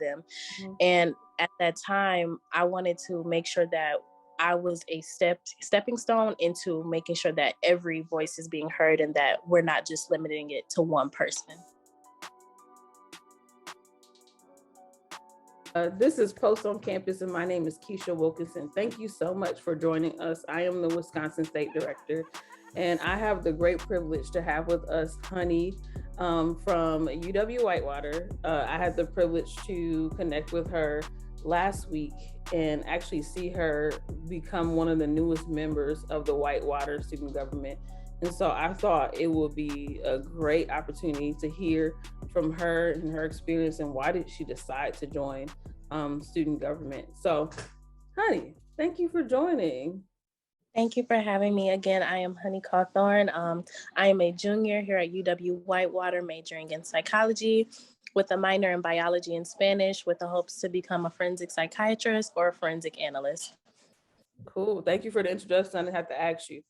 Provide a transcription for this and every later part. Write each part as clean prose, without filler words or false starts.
them. Mhm. And at that time, I wanted to make sure that I was a stepping stone into making sure that every voice is being heard and that we're not just limiting it to one person. This is Post on Campus, and my name is Keisha Wilkinson. Thank you so much for joining us. I am the Wisconsin State Director, and I have the great privilege to have with us Honey from UW Whitewater. I had the privilege to connect with her last week and actually see her become one of the newest members of the Whitewater Student Government. And so I thought it would be a great opportunity to hear from her and her experience and why did she decide to join student government. So, Honey, thank you for joining. Thank you for having me again. I am Honey Cawthorn. I am a junior here at UW Whitewater, majoring in psychology with a minor in biology and Spanish with the hopes to become a forensic psychiatrist or a forensic analyst. Cool. Thank you for the introduction. I didn't have to ask you.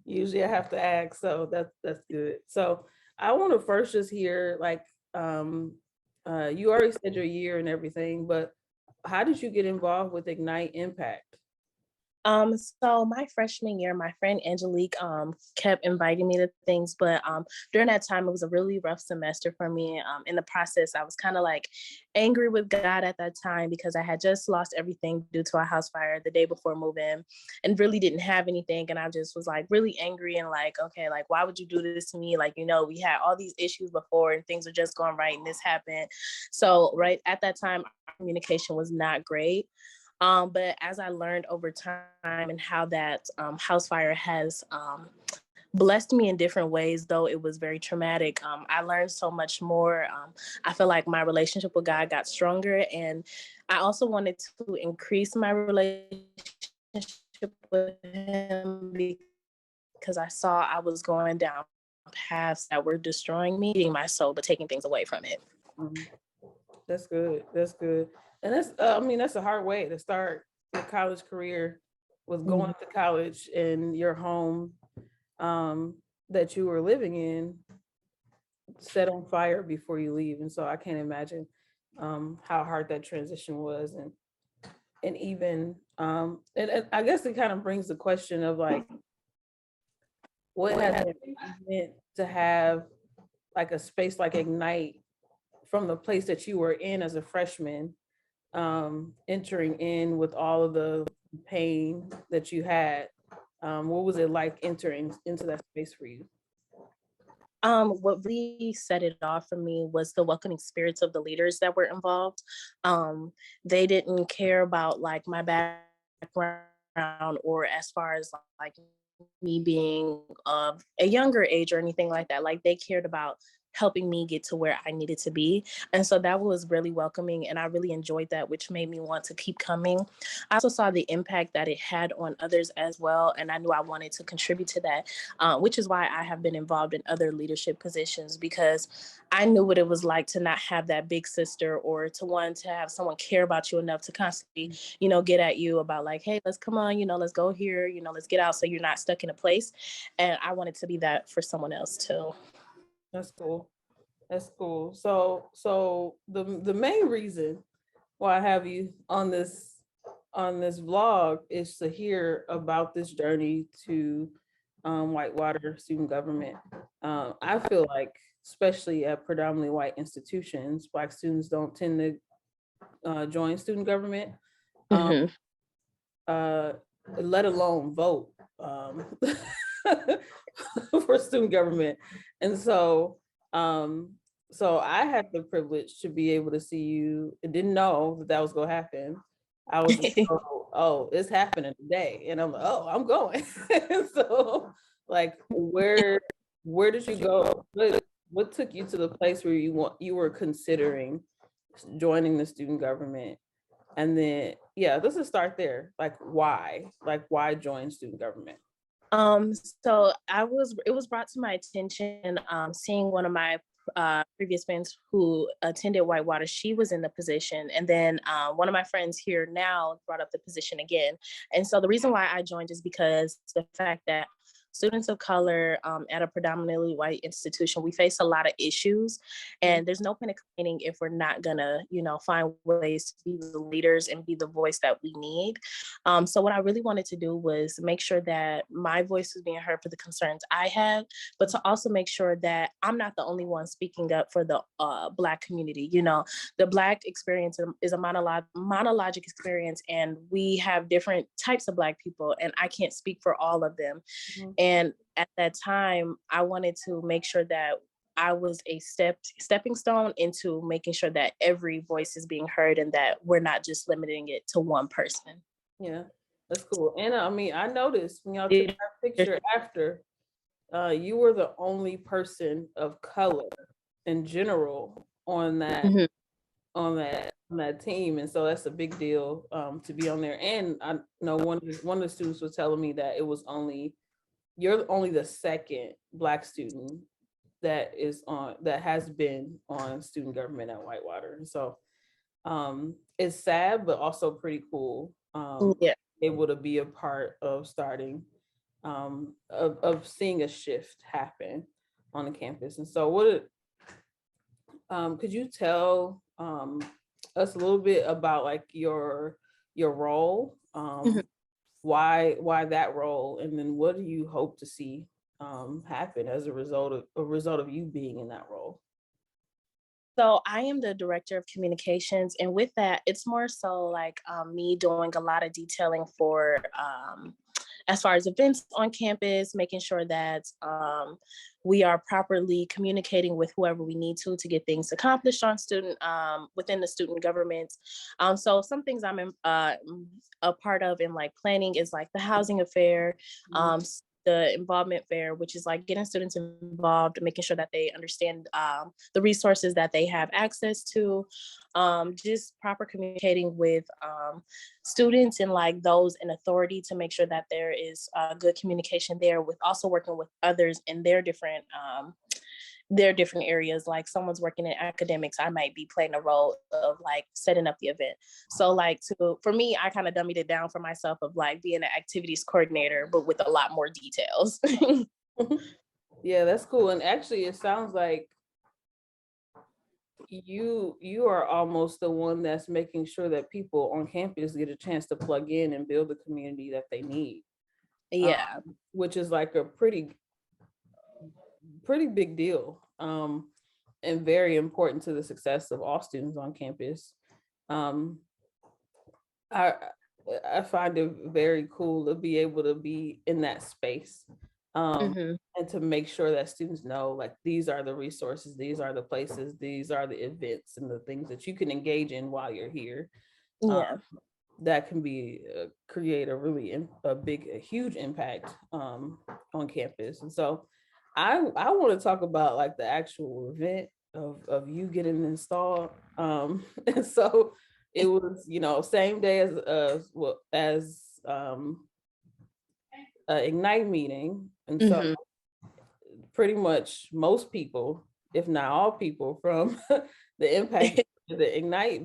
Usually I have to ask, so that's good. So I want to first just hear, like, you already said your year and everything, but how did you get involved with Ignite Impact? So my freshman year, my friend Angelique kept inviting me to things, but during that time, it was a really rough semester for me. In the process, I was kind of like angry with God at that time because I had just lost everything due to a house fire the day before moving and really didn't have anything. And I just was like really angry and like, okay, like, why would you do this to me? Like, you know, we had all these issues before and things were just going right and this happened. So right at that time, our communication was not great. But as I learned over time and how that house fire has blessed me in different ways, though it was very traumatic, I learned so much more. I feel like my relationship with God got stronger, and I also wanted to increase my relationship with Him because I saw I was going down paths that were destroying me, eating my soul, but taking things away from it. Mhm. That's good. That's good. And that's, I mean, that's a hard way to start your college career, with going to college in your home that you were living in set on fire before you leave. And so I can't imagine how hard that transition was. And even, and I guess it kind of brings the question of like, what has it meant to have like a space like Ignite from the place that you were in as a freshman, entering in with all of the pain that you had. What was it like entering into that space for you? What really set it off for me was the welcoming spirits of the leaders that were involved. They didn't care about like my background or as far as like me being of a younger age or anything like that. Like they cared about helping me get to where I needed to be. And so that was really welcoming. And I really enjoyed that, which made me want to keep coming. I also saw the impact that it had on others as well. And I knew I wanted to contribute to that, which is why I have been involved in other leadership positions, because I knew what it was like to not have that big sister or to want to have someone care about you enough to constantly, you know, get at you about like, hey, let's come on, you know, let's go here, you know, let's get out so you're not stuck in a place. And I wanted to be that for someone else too. That's cool. That's cool. So the main reason why I have you on this vlog is to hear about this journey to Whitewater Student Government. I feel like, especially at predominantly white institutions, Black students don't tend to join student government, Mhm. let alone vote for student government. And so I had the privilege to be able to see you. I didn't know that was going to happen. I was just told, oh, it's happening today. And I'm like, oh, I'm going. So like, where did you go? What took you to the place where you were considering joining the student government? And then, yeah, let's just start there. Like, why join student government? Um, so it was brought to my attention, seeing one of my previous friends who attended Whitewater. She was in the position. And then one of my friends here now brought up the position again. And so the reason why I joined is because the fact that students of color at a predominantly white institution, we face a lot of issues, and there's no point in complaining if we're not gonna, find ways to be the leaders and be the voice that we need. So what I really wanted to do was make sure that my voice was being heard for the concerns I had, but to also make sure that I'm not the only one speaking up for the Black community. The Black experience is a monologic experience, and we have different types of Black people, and I can't speak for all of them. Mhm. And at that time, I wanted to make sure that I was a stepping stone into making sure that every voice is being heard and that we're not just limiting it to one person. Yeah, that's cool. And I mean, I noticed when y'all took that picture after, you were the only person of color in general on that Mhm. on that team, and so that's a big deal to be on there. And I know one of the students was telling me that you're only the second Black student that has been on student government at Whitewater, and so it's sad but also pretty cool, Yeah. able to be a part of starting of seeing a shift happen on the campus. And so could you tell us a little bit about like your role, Mhm. why that role, and then what do you hope to see happen as a result of you being in that role? So I am the director of communications, and with that, it's more so like me doing a lot of detailing for as far as events on campus, making sure that we are properly communicating with whoever we need to get things accomplished on student within the student government. So some things I'm a part of in like planning is like the housing affair, Mhm. the involvement fair, which is like getting students involved, making sure that they understand the resources that they have access to, just proper communicating with students and like those in authority to make sure that there is good communication there, with also working with others in their different areas. Like someone's working in academics, I might be playing a role of like setting up the event. So like for me, I kind of dummied it down for myself of like being an activities coordinator, but with a lot more details. Yeah, that's cool. And actually, it sounds like you are almost the one that's making sure that people on campus get a chance to plug in and build the community that they need, Yeah. which is like a pretty big deal, and very important to the success of all students on campus. Um, I I find it very cool to be able to be in that space, Hmm. and to make sure that students know like these are the resources, these are the places, these are the events and the things that you can engage in while you're here. Um, Yeah. that can be create a really a huge impact on campus. And so I want to talk about like the actual event of you getting installed. And so it was, same day as Ignite meeting. And so Hmm. pretty much most people, if not all people from the Impact Ignite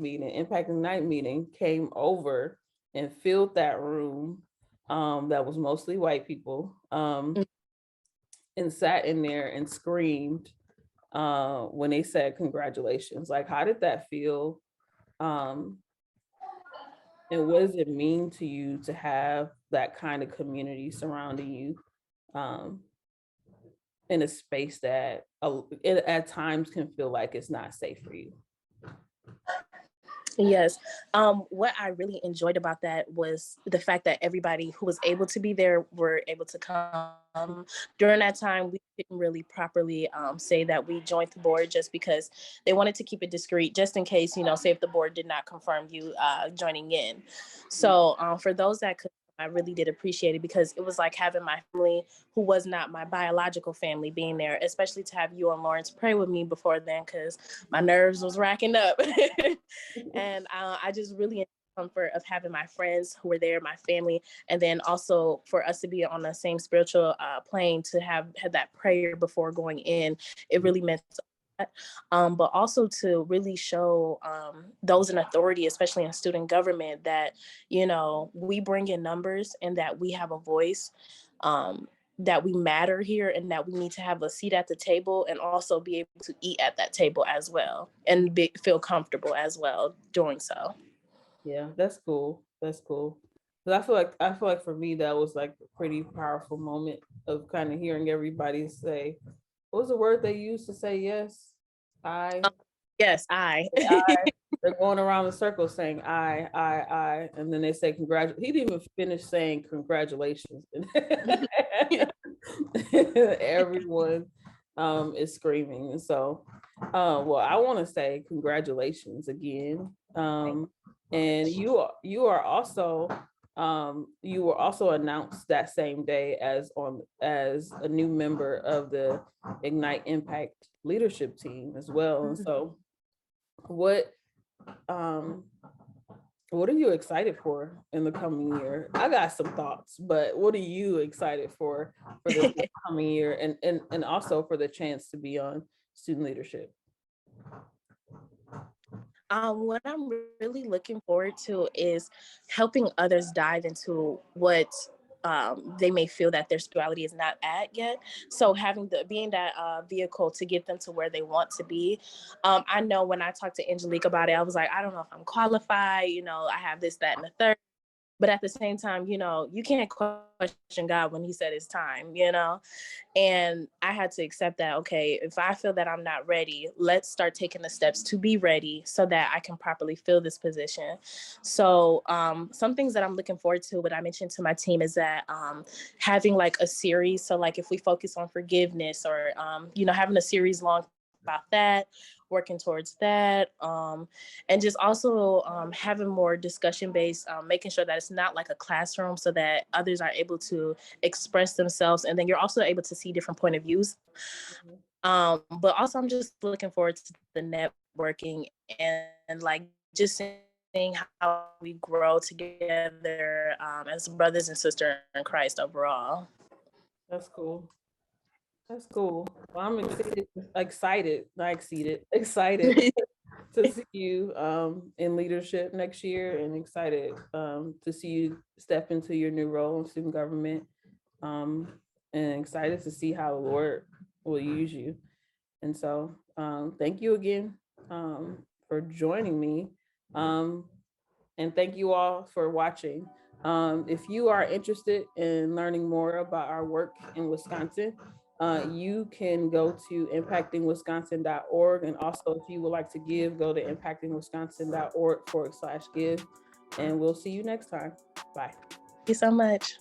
meeting came over and filled that room, that was mostly white people, and sat in there and screamed when they said congratulations. Like, how did that feel? Um, and what does it mean to you to have that kind of community surrounding you, um, in a space that it at times can feel like it's not safe for you? Yes. What I really enjoyed about that was the fact that everybody who was able to be there were able to come. During that time, we didn't really properly say that we joined the board, just because they wanted to keep it discreet, just in case, say if the board did not confirm you joining in. So for those that could, I really did appreciate it, because it was like having my family, who was not my biological family, being there, especially to have you and Lawrence pray with me before then, because my nerves was racking up. And I just really enjoyed the comfort of having my friends who were there, my family, and then also for us to be on the same spiritual plane, to have had that prayer before going in. It really meant a lot. But also to really show those in authority, especially in student government, that we bring in numbers and that we have a voice. that we matter here and that we need to have a seat at the table and also be able to eat at that table as well and feel comfortable as well doing so. Yeah, that's cool. That's cool. But I feel like for me that was like a pretty powerful moment of kind of hearing everybody say, what was the word they used to say yes? I. Yes, I. They're going around the circle saying I, and then they say congratulations. He didn't even finish saying congratulations. Everyone is screaming. And so, well, I want to say congratulations again. And you were also announced that same day as a new member of the Ignite Impact leadership team as well. And so what what are you excited for in the coming year? I got some thoughts, but what are you excited for this coming year, and also for the chance to be on student leadership? What I'm really looking forward to is helping others dive into what they may feel that their spirituality is not at yet. So being that vehicle to get them to where they want to be. I know when I talked to Angelique about it, I was like, I don't know if I'm qualified. I have this, that, and the third. But at the same time, you can't question God when he said it's time, And I had to accept that, okay, if I feel that I'm not ready, let's start taking the steps to be ready so that I can properly fill this position. So some things that I'm looking forward to, what I mentioned to my team, is that having like a series. So like if we focus on forgiveness or, having a series long about that, working towards that, and just also having more discussion based, making sure that it's not like a classroom so that others are able to express themselves, and then you're also able to see different point of views. But also I'm just looking forward to the networking and like just seeing how we grow together as brothers and sisters in Christ overall. That's cool. That's cool. Well, I'm excited to see you in leadership next year, and excited to see you step into your new role in student government, and excited to see how the Lord will use you. And so thank you again for joining me, and thank you all for watching. If you are interested in learning more about our work in Wisconsin, you can go to impactingwisconsin.org. And also, if you would like to give, go to impactingwisconsin.org/give. And we'll see you next time. Bye. Thank you so much.